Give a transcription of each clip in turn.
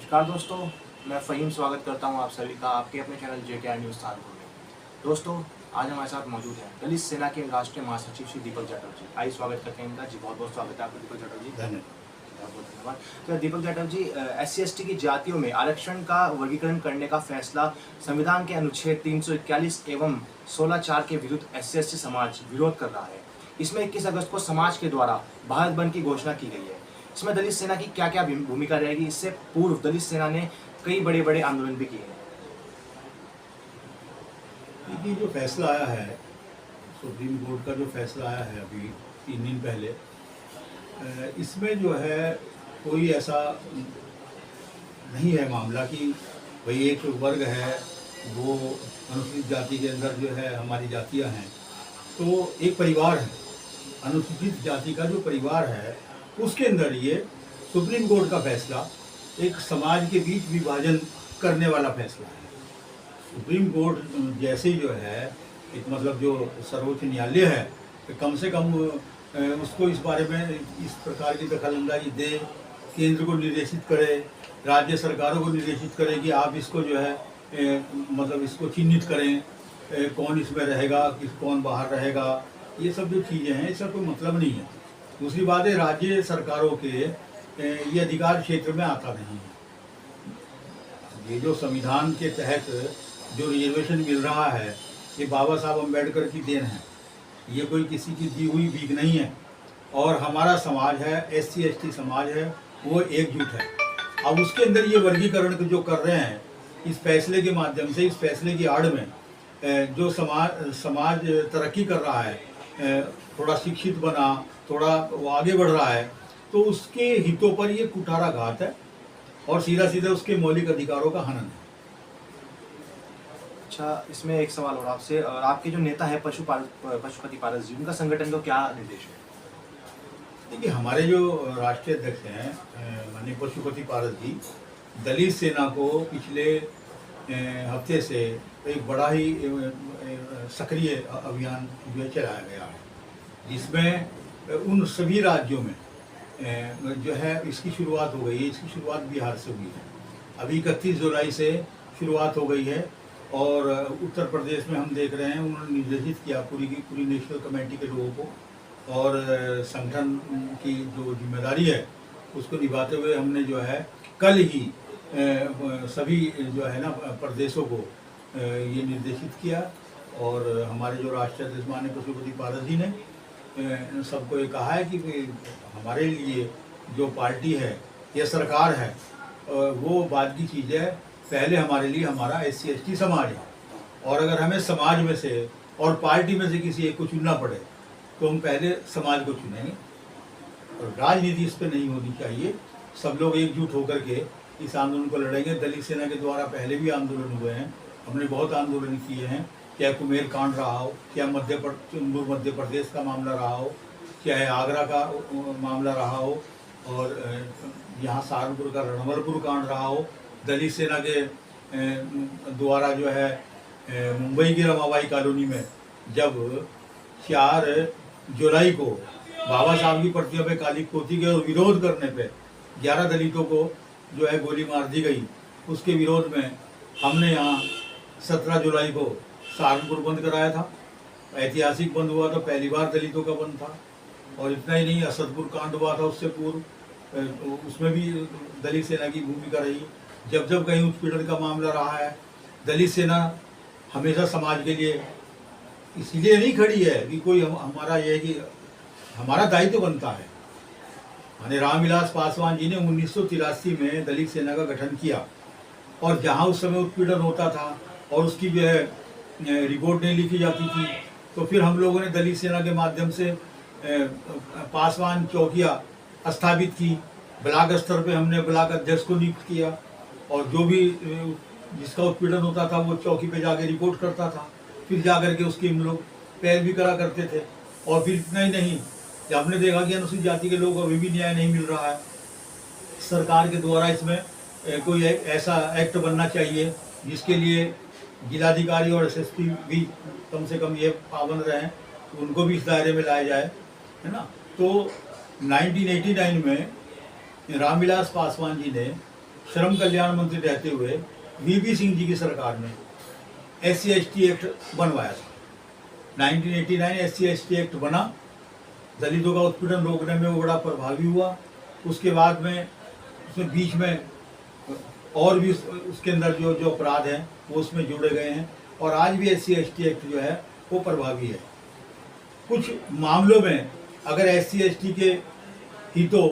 नमस्कार दोस्तों, मैं फ़हीम स्वागत करता हूं आप सभी का आपके अपने चैनल JKR न्यूज़ कानपुर में। दोस्तों, आज हमारे साथ मौजूद हैं दलित सेना के राष्ट्रीय महासचिव श्री दीपक जाटव जी। आइए स्वागत करते हैं इनका जी। बहुत बहुत स्वागत है आपका दीपक जाटव जी। धन्यवाद। बहुत बहुत धन्यवाद। तो दीपक जाटव जी, SC/ST की जातियों में आरक्षण का वर्गीकरण करने का फैसला संविधान के अनुच्छेद 341 एवं 16(4) के विरुद्ध SC/ST समाज विरोध कर रहा है। इसमें 21 अगस्त को समाज के द्वारा भारत बंद की घोषणा की गई है। इसमें दलित सेना की क्या क्या भूमिका रहेगी? इससे पूर्व दलित सेना ने कई बड़े बड़े आंदोलन भी किए हैं। देखिए, जो फैसला आया है सुप्रीम कोर्ट का, जो फैसला आया है अभी 3 दिन पहले, इसमें जो है कोई ऐसा नहीं है मामला कि भाई एक वर्ग है वो अनुसूचित जाति के अंदर जो है हमारी जातियां हैं, तो एक परिवार है, अनुसूचित जाति का जो परिवार है उसके अंदर ये सुप्रीम कोर्ट का फैसला एक समाज के बीच विभाजन करने वाला फैसला है। सुप्रीम कोर्ट जैसे जो है एक मतलब जो सर्वोच्च न्यायालय है, तो कम से कम उसको इस बारे में इस प्रकार की दखलंदाजी दे, केंद्र को निर्देशित करे, राज्य सरकारों को निर्देशित करे कि आप इसको जो है मतलब इसको चिन्हित करें, कौन इसमें रहेगा, कौन बाहर रहेगा, ये सब जो चीज़ें हैं इसका कोई मतलब नहीं है। दूसरी बात है, राज्य सरकारों के ये अधिकार क्षेत्र में आता नहीं है। ये जो संविधान के तहत जो रिजर्वेशन मिल रहा है, ये बाबा साहब अम्बेडकर की देन है, ये कोई किसी की दी हुई भीख नहीं है। और हमारा समाज है, SC/ST समाज है, वो एकजुट है। अब उसके अंदर ये वर्गीकरण जो कर रहे हैं इस फैसले के माध्यम से, इस फैसले की आड़ में जो समाज तरक्की कर रहा है, थोड़ा शिक्षित बना, थोड़ा वो आगे बढ़ रहा है, तो उसके हितों पर ये कुठाराघात है और सीधा सीधा उसके मौलिक अधिकारों का हनन है। अच्छा, इसमें एक सवाल और आपसे, और आपके जो नेता है पशुपति पारस जी, उनका संगठन को क्या निर्देश है? देखिए, हमारे जो राष्ट्रीय अध्यक्ष हैं माननीय पशुपति पारस जी, दलित सेना को पिछले हफ्ते से एक बड़ा ही सक्रिय अभियान जो है चलाया गया है, जिसमें उन सभी राज्यों में जो है इसकी शुरुआत हो गई है। इसकी शुरुआत बिहार से हुई है, अभी 31 जुलाई से शुरुआत हो गई है। और उत्तर प्रदेश में हम देख रहे हैं, उन्होंने निर्देशित किया पूरी की पूरी नेशनल कमेटी के लोगों को, और संगठन की जो जिम्मेदारी है उसको निभाते हुए हमने जो है कल ही सभी जो है ना प्रदेशों को ये निर्देशित किया। और हमारे जो राष्ट्रीय अध्यक्ष माननीय पशुपति पारस जी ने सबको ये कहा है कि हमारे लिए जो पार्टी है या सरकार है वो बाद की चीज़ है, पहले हमारे लिए हमारा SC/ST समाज है। और अगर हमें समाज में से और पार्टी में से किसी एक को चुनना पड़े तो हम पहले समाज को चुनेंगे। और राजनीति इस पर नहीं होनी चाहिए। सब लोग एकजुट होकर के इस आंदोलन को लड़ेंगे। दलित सेना के द्वारा पहले भी आंदोलन हुए हैं, हमने बहुत आंदोलन किए हैं, चाहे कुमेर कांड रहा हो, चाहे मध्य प्रदेश का मामला रहा हो, चाहे आगरा का मामला रहा हो, और यहाँ सहारनपुर का रणवलपुर कांड रहा हो। दलित सेना के द्वारा जो है मुंबई की रमाबाई कॉलोनी में जब 4 जुलाई को बाबा साहब की प्रतिमा पे काली पोती के विरोध करने पे 11 दलितों को जो है गोली मार दी गई, उसके विरोध में हमने यहाँ 17 जुलाई को सहारनपुर बंद कराया था। ऐतिहासिक बंद हुआ था, पहली बार दलितों का बंद था। और इतना ही नहीं, असदपुर कांड हुआ था उससे पूर्व, उसमें भी दलित सेना की भूमिका रही। जब जब कहीं उत्पीड़न का मामला रहा है, दलित सेना हमेशा समाज के लिए इसलिए नहीं खड़ी है कि कोई हमारा ये है कि हमारा दायित्व बनता है। माननीय रामविलास पासवान जी ने 1983 में दलित सेना का गठन किया, और जहाँ उस समय उत्पीड़न होता था और उसकी जो है रिपोर्ट नहीं लिखी जाती थी, तो फिर हम लोगों ने दलित सेना के माध्यम से पासवान चौकियाँ स्थापित की। ब्लॉक स्तर पे हमने ब्लॉक अध्यक्ष को नियुक्त किया, और जो भी जिसका उत्पीड़न होता था वो चौकी पे जाके रिपोर्ट करता था, फिर जाकर के उसकी हम लोग पैरवी करा करते थे। और फिर इतना ही नहीं, जब हमने देखा कि अनुसूचित जाति के लोगों को अभी भी न्याय नहीं मिल रहा है, सरकार के द्वारा इसमें कोई ऐसा एक्ट बनना चाहिए जिसके लिए जिलाधिकारी और SSP भी कम से कम ये पाबंद रहें, उनको भी इस दायरे में लाया जाए, है ना। तो 1989 में रामविलास पासवान जी ने श्रम कल्याण मंत्री रहते हुए वीपी सिंह जी की सरकार ने SC/ST एक्ट बनवाया था। 1989 SC/ST एक्ट बना, दलितों का उत्पीड़न रोकने में वो बड़ा प्रभावी हुआ। उसके बाद में उसमें बीच में और भी उसके अंदर जो जो अपराध हैं वो उसमें जोड़े गए हैं, और आज भी SC/ST एक्ट जो है वो प्रभावी है। कुछ मामलों में अगर SC/ST के हितों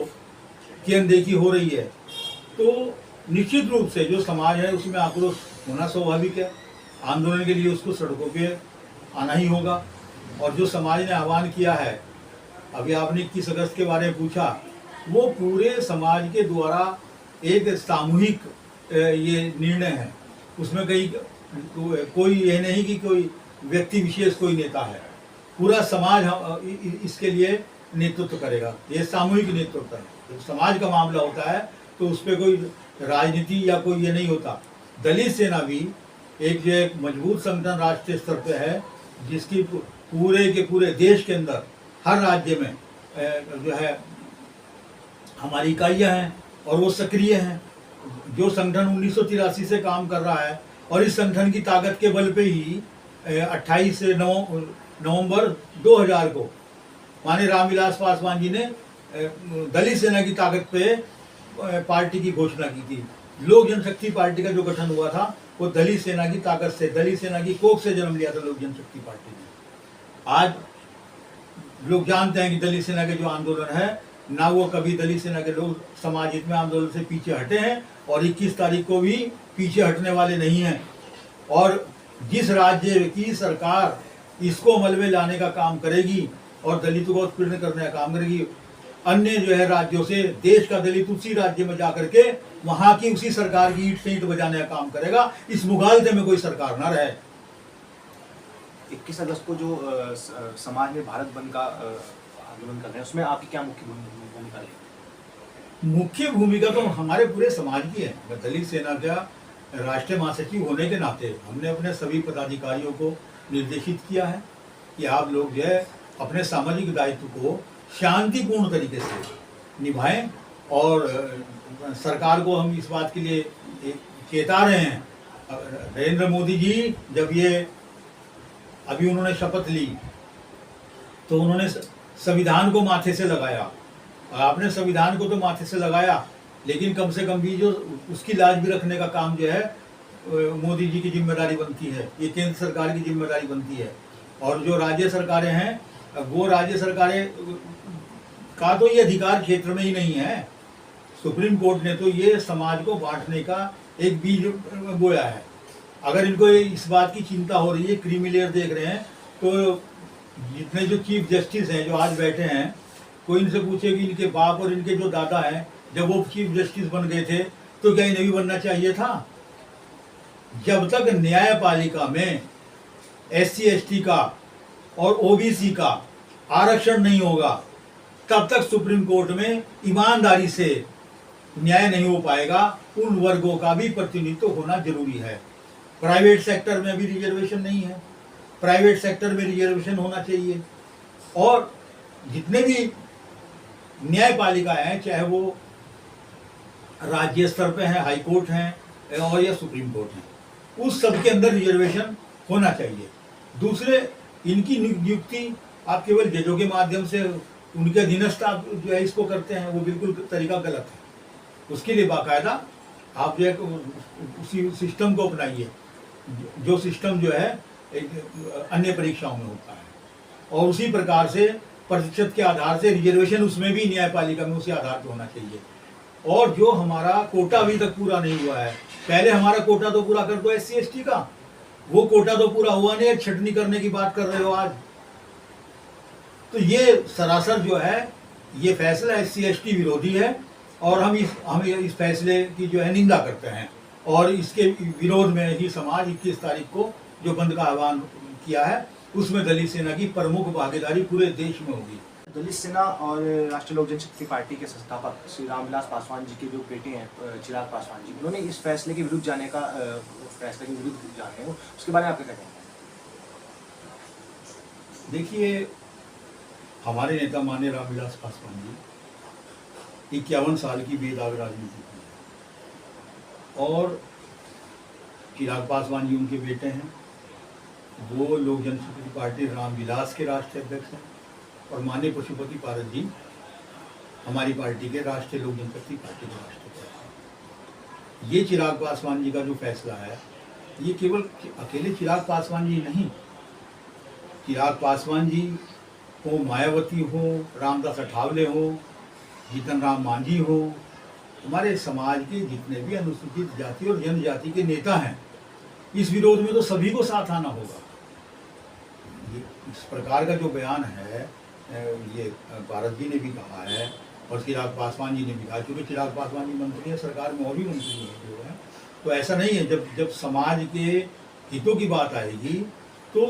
की अनदेखी हो रही है तो निश्चित रूप से जो समाज है उसमें आक्रोश होना स्वाभाविक है। आंदोलन के लिए उसको सड़कों पे आना ही होगा। और जो समाज ने आह्वान किया है, अभी आपने 21 अगस्त के बारे में पूछा, वो पूरे समाज के द्वारा एक सामूहिक ये निर्णय है। उसमें कहीं कोई ये नहीं कि कोई व्यक्ति विशेष कोई नेता है, पूरा समाज इसके लिए नेतृत्व करेगा। ये सामूहिक नेतृत्व है। जब समाज का मामला होता है तो उस पर कोई राजनीति या कोई ये नहीं होता। दलित सेना भी एक मजबूत संगठन राष्ट्रीय स्तर पे है, जिसकी पूरे के पूरे देश के अंदर हर राज्य में जो है हमारी इकाइयाँ हैं और वो सक्रिय हैं। जो संगठन 1983 से काम कर रहा है, और इस संगठन की ताकत के बल पे ही 28 नवंबर 2000 को माननीय रामविलास पासवान जी ने दलित सेना की ताकत पे पार्टी की घोषणा की थी। लोक जनशक्ति पार्टी का जो गठन हुआ था वो दलित सेना की ताकत से, दलित सेना की कोख से जन्म लिया था लोक जनशक्ति पार्टी ने। आज लोग जानते हैं कि दलित सेना के जो आंदोलन है ना, वो कभी दलित सेना के लोग समाज हित में आंदोलन से पीछे हटे हैं, और 21 तारीख को भी पीछे हटने वाले नहीं हैं। और जिस राज्य की सरकार इसको अमल में लाने का काम करेगी और दलितों को उत्पीड़न करने का काम करेगी, अन्य जो है राज्यों से देश का दलित उसी राज्य में जाकर के वहां की उसी सरकार की ईंट से ईंट बजाने का काम करेगा। इस मुगालते में कोई सरकार ना रहे। 21 अगस्त को जो समाज में भारत बंद का आंदोलन कर रहे हैं, उसमें आपकी क्या मुख्य भूमिका रहेगी? मुख्य भूमिका तो हमारे पूरे समाज की है। दलित सेना का राष्ट्रीय महासचिव होने के नाते हमने अपने सभी पदाधिकारियों को निर्देशित किया है कि आप लोग जो है अपने सामाजिक दायित्व को शांतिपूर्ण तरीके से निभाएं, और सरकार को हम इस बात के लिए चेता रहे हैं। नरेंद्र मोदी जी जब ये अभी उन्होंने शपथ ली तो उन्होंने संविधान को माथे से लगाया। आपने संविधान को तो माथे से लगाया, लेकिन कम से कम भी जो उसकी लाज भी रखने का काम जो है मोदी जी की जिम्मेदारी बनती है, ये केंद्र सरकार की जिम्मेदारी बनती है। और जो राज्य सरकारें हैं, वो राज्य सरकारें का तो ये अधिकार क्षेत्र में ही नहीं है। सुप्रीम कोर्ट ने तो ये समाज को बांटने का एक बीज बोया है। अगर इनको इस बात की चिंता हो रही है, क्रीमी लेयर देख रहे हैं, तो जितने जो चीफ जस्टिस हैं जो आज बैठे हैं, कोई इनसे पूछे कि इनके बाप और इनके जो दादा हैं जब वो चीफ जस्टिस बन गए थे तो क्या इन्हें भी बनना चाहिए था? जब तक न्यायपालिका में SC/ST का और OBC का आरक्षण नहीं होगा, तब तक सुप्रीम कोर्ट में ईमानदारी से न्याय नहीं हो पाएगा। उन वर्गों का भी प्रतिनिधित्व होना जरूरी है। प्राइवेट सेक्टर में भी रिजर्वेशन नहीं है, प्राइवेट सेक्टर में रिजर्वेशन होना चाहिए। और जितने भी न्यायपालिका हैं, चाहे वो राज्य स्तर पे हैं, हाई कोर्ट हैं और या सुप्रीम कोर्ट हैं, उस सब के अंदर रिजर्वेशन होना चाहिए। दूसरे, इनकी नियुक्ति आप केवल जजों के माध्यम से उनके अधीनस्थ आप जो है इसको करते हैं, वो बिल्कुल तरीका गलत है। उसके लिए बाकायदा आप जो है उसी सिस्टम को अपनाइए जो सिस्टम जो है अन्य परीक्षाओं में होता है, और उसी प्रकार से प्रतिशत के आधार से रिजर्वेशन उसमें भी न्यायपालिका में उसी आधार पर होना चाहिए। और जो हमारा कोटा अभी तक पूरा नहीं हुआ है, पहले हमारा कोटा तो पूरा कर दो SC/ST का, वो कोटा तो पूरा हुआ नहीं है, छटनी करने की बात कर रहे हो आज। तो ये सरासर जो है ये फैसला SC/ST विरोधी है, और हम इस फैसले की जो है निंदा करते हैं। और इसके विरोध में ही समाज 21 तारीख को जो बंद का आह्वान किया है, उसमें दलित सेना की प्रमुख भागीदारी पूरे देश में होगी। दलित सेना और राष्ट्रीय लोक जनशक्ति पार्टी के संस्थापक श्री रामविलास पासवान जी के जो बेटे हैं चिराग पासवान जी, उन्होंने इस फैसले के विरुद्ध जाने का फैसले के विरुद्ध जाने हैं, उसके बारे में आप क्या कहेंगे? देखिए, हमारे नेता माननीय रामविलास पासवान जी 51 साल की बेदाग राजनीति की, और चिराग पासवान जी उनके बेटे हैं, वो लोक जनशक्ति पार्टी रामविलास के राष्ट्रीय अध्यक्ष हैं, और माननीय पशुपति पारस जी हमारी पार्टी के राष्ट्रीय लोक जनशक्ति पार्टी के राष्ट्रीय अध्यक्ष हैं। ये चिराग पासवान जी का जो फैसला है, ये केवल अकेले चिराग पासवान जी नहीं, चिराग पासवान जी हो, मायावती हो, रामदास अठावले हो, जीतन राम मांझी हो, हमारे समाज के जितने भी अनुसूचित जाति और जनजाति के नेता हैं, इस विरोध में तो सभी को साथ आना होगा। ये इस प्रकार का जो बयान है, ये पारस जी ने भी कहा है और चिराग पासवान जी ने भी कहा, क्योंकि चिराग पासवान जी मंत्री है, सरकार में और भी मंत्री हैं जो है, तो ऐसा नहीं है। जब समाज के हितों की बात आएगी तो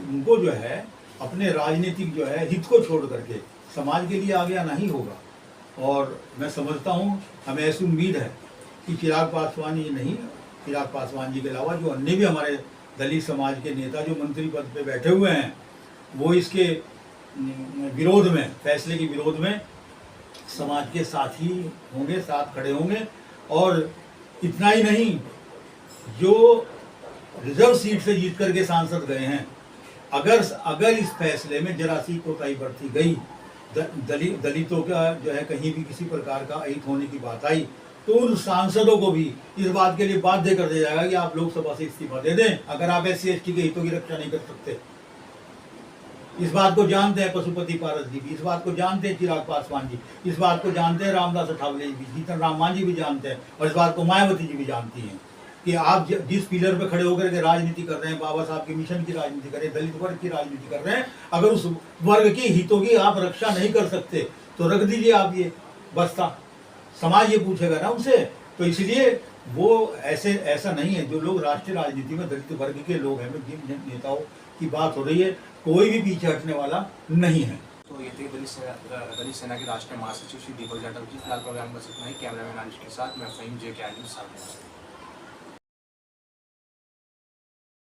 उनको जो है अपने राजनीतिक जो है हित को छोड़ करके समाज के लिए आगे आना ही होगा। और मैं समझता हूँ, हमें ऐसी उम्मीद है कि चिराग पासवान जी नहीं, चिराग पासवान जी के अलावा जो अन्य भी हमारे दलित समाज के नेता जो मंत्री पद पे बैठे हुए हैं, वो इसके विरोध में, फैसले के विरोध में समाज के साथ ही होंगे, साथ खड़े होंगे। और इतना ही नहीं, जो रिजर्व सीट से जीत करके सांसद गए हैं, अगर इस फैसले में जरा सी कोताही बरती गई, दलितों का जो है कहीं भी किसी प्रकार का अहित होने की बात आई, तो उन सांसदों को भी इस बात के लिए बाध्य कर दिया जाएगा कि आप लोकसभा से इस्तीफा दे दें, अगर आप SC/ST के हितों की रक्षा नहीं कर सकते। इस बात को जानते हैं पशुपति पारस जी भी, इस बात को जानते हैं चिराग पासवान जी, इस बात को जानते हैं रामदास अठावले जी भी, जीतन राम मांझी भी जानते हैं, और इस बात को मायावती जी भी जानती हैं कि आप जिस पिलर पे खड़े होकर के राजनीति कर रहे हैं, बाबा साहब के मिशन की राजनीति कर रहे हैं, दलित वर्ग की राजनीति कर रहे हैं, अगर उस वर्ग के हितों की आप रक्षा नहीं कर सकते तो रख दीजिए आप ये बस्ता, समाज ये पूछेगा ना उनसे। तो इसलिए वो ऐसा नहीं है। जो लोग राष्ट्रीय राजनीति में दलित वर्ग के लोग हैं, जिन नेताओं की बात हो रही है, कोई भी पीछे हटने वाला नहीं है। तो ये थे दलित सेना के राष्ट्रीय महासचिव श्री दीपक जाटव जी। फिलहाल प्रोग्राम बस इतना ही। कैमरामैन आनिश के साथ मैं फहीम, JKR न्यूज़।